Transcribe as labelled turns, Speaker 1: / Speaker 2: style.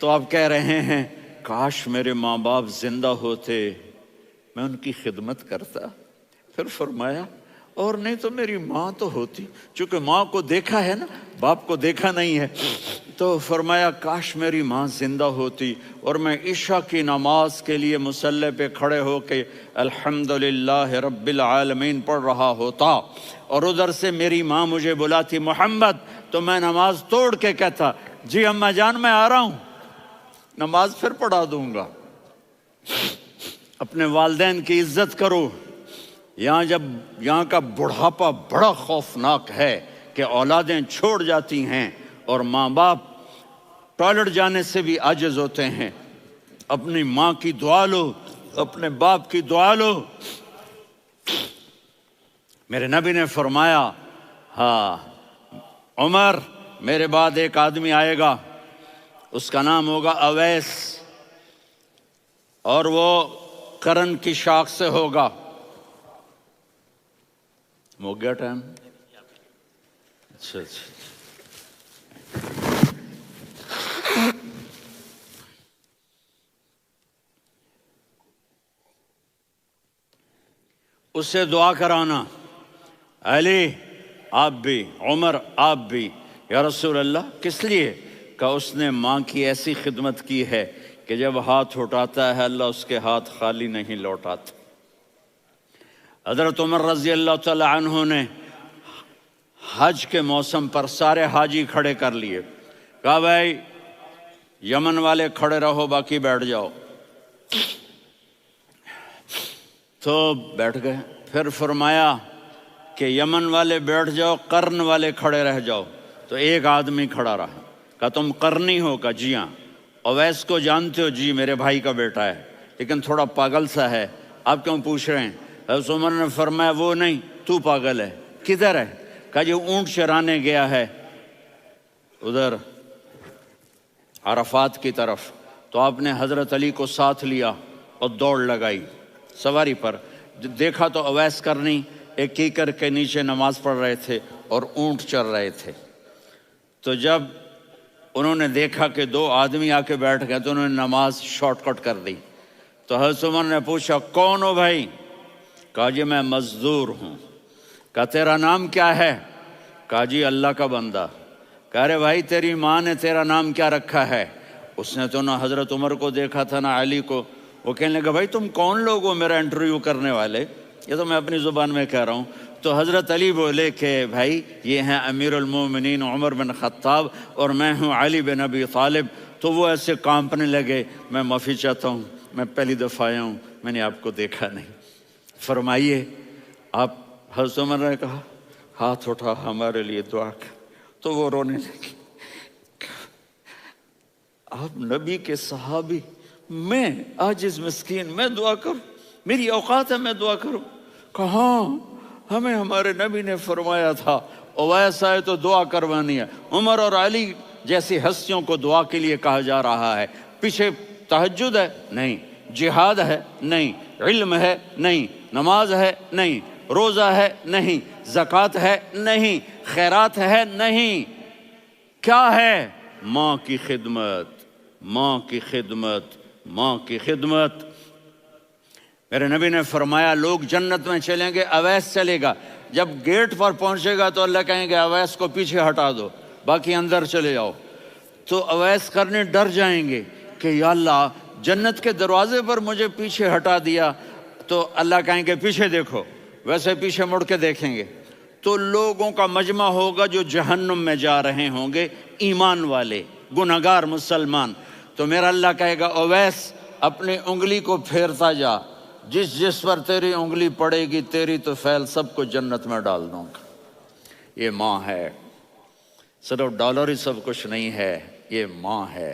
Speaker 1: تو آپ کہہ رہے ہیں کاش میرے ماں باپ زندہ ہوتے، میں ان کی خدمت کرتا۔ پھر فرمایا اور نہیں تو میری ماں تو ہوتی، چونکہ ماں کو دیکھا ہے نا، باپ کو دیکھا نہیں ہے، تو فرمایا کاش میری ماں زندہ ہوتی اور میں عشاء کی نماز کے لیے مصلی پہ کھڑے ہو کے الحمدللہ رب العالمین پڑھ رہا ہوتا، اور ادھر سے میری ماں مجھے بلاتی محمد، تو میں نماز توڑ کے کہتا جی اماں جان میں آ رہا ہوں، نماز پھر پڑھا دوں گا۔ اپنے والدین کی عزت کرو۔ یہاں کا بڑھاپا بڑا خوفناک ہے کہ اولادیں چھوڑ جاتی ہیں اور ماں باپ ٹوائلٹ جانے سے بھی عاجز ہوتے ہیں۔ اپنی ماں کی دعا لو، اپنے باپ کی دعا لو۔ میرے نبی نے فرمایا ہاں عمر میرے بعد ایک آدمی آئے گا، اس کا نام ہوگا اویس، اور وہ قرن کی شاخ سے ہوگا۔ ہو گیا ٹائم؟ اچھا اس سے دعا کرانا، علی آپ بھی، عمر آپ بھی، یا رسول اللہ کس لیے؟ کہ اس نے ماں کی ایسی خدمت کی ہے کہ جب ہاتھ اٹھاتا ہے اللہ اس کے ہاتھ خالی نہیں لوٹاتا۔ حضرت عمر رضی اللہ تعالی عنہ نے حج کے موسم پر سارے حاجی کھڑے کر لیے، کہا بھائی یمن والے کھڑے رہو باقی بیٹھ جاؤ، تو بیٹھ گئے۔ پھر فرمایا کہ یمن والے بیٹھ جاؤ، قرن والے کھڑے رہ جاؤ، تو ایک آدمی کھڑا رہا، کہا تم قرنی ہو؟ کہا جی ہاں۔ اویس کو جانتے ہو؟ جی میرے بھائی کا بیٹا ہے لیکن تھوڑا پاگل سا ہے، آپ کیوں پوچھ رہے ہیں؟ حضرت عمر نے فرمایا وہ نہیں تو پاگل ہے، کدھر ہے؟ کہا جی اونٹ چرانے گیا ہے ادھر عرفات کی طرف، تو آپ نے حضرت علی کو ساتھ لیا اور دوڑ لگائی سواری پر، دیکھا تو اویس کرنی ایک کیکر کے نیچے نماز پڑھ رہے تھے اور اونٹ چر رہے تھے۔ تو جب انہوں نے دیکھا کہ دو آدمی آ کے بیٹھ گئے تو انہوں نے نماز شارٹ کٹ کر دی۔ تو حضرت عمر نے پوچھا کون ہو بھائی؟ کہا جی میں مزدور ہوں۔ کہا تیرا نام کیا ہے؟ کہا جی اللہ کا بندہ۔ کہا ارے بھائی تیری ماں نے تیرا نام کیا رکھا ہے؟ اس نے تو نہ حضرت عمر کو دیکھا تھا نہ علی کو۔ وہ کہنے لگا بھائی تم کون لوگ ہو میرا انٹرویو کرنے والے؟ یہ تو میں اپنی زبان میں کہہ رہا ہوں۔ تو حضرت علی بولے کہ بھائی یہ ہیں امیر المومنین عمر بن خطاب اور میں ہوں علی بن ابی طالب۔ تو وہ ایسے کانپنے لگے، میں معافی چاہتا ہوں، میں پہلی دفعہ آیا ہوں، میں نے آپ کو دیکھا نہیں، فرمائیے آپ۔ حضرت عمر نے کہا ہاتھ اٹھا ہمارے لیے دعا کر، تو وہ رونے لگی۔ آپ نبی کے صحابی، میں عاجز مسکین میں دعا کروں؟ میری اوقات ہے میں دعا کروں؟ کہاں ہمیں ہمارے نبی نے فرمایا تھا اویس آئے تو دعا کروانی ہے۔ عمر اور علی جیسی ہستیوں کو دعا کے لیے کہا جا رہا ہے۔ پیچھے تہجد ہے؟ نہیں۔ جہاد ہے؟ نہیں۔ علم ہے؟ نہیں۔ نماز ہے؟ نہیں۔ روزہ ہے؟ نہیں۔ زکوٰۃ ہے؟ نہیں۔ خیرات ہے؟ نہیں۔ کیا ہے؟ ماں کی خدمت، ماں کی خدمت، ماں کی خدمت۔ میرے نبی نے فرمایا لوگ جنت میں چلیں گے، اویس چلے گا، جب گیٹ پر پہنچے گا تو اللہ کہیں گے اویس کو پیچھے ہٹا دو، باقی اندر چلے جاؤ۔ تو اویس کرنے ڈر جائیں گے کہ یا اللہ جنت کے دروازے پر مجھے پیچھے ہٹا دیا، تو اللہ کہیں گے پیچھے دیکھو، ویسے پیچھے مڑ کے دیکھیں گے تو لوگوں کا مجمع ہوگا جو جہنم میں جا رہے ہوں گے، ایمان والے، گنہگار مسلمان۔ تو میرا اللہ کہے گا اویس اپنی انگلی کو پھیرتا جا، جس پر تیری انگلی پڑے گی تیری تو فیل سب کو جنت میں ڈال دوں گا۔ یہ ماں ہے، صرف ڈالر ہی سب کچھ نہیں ہے، یہ ماں ہے۔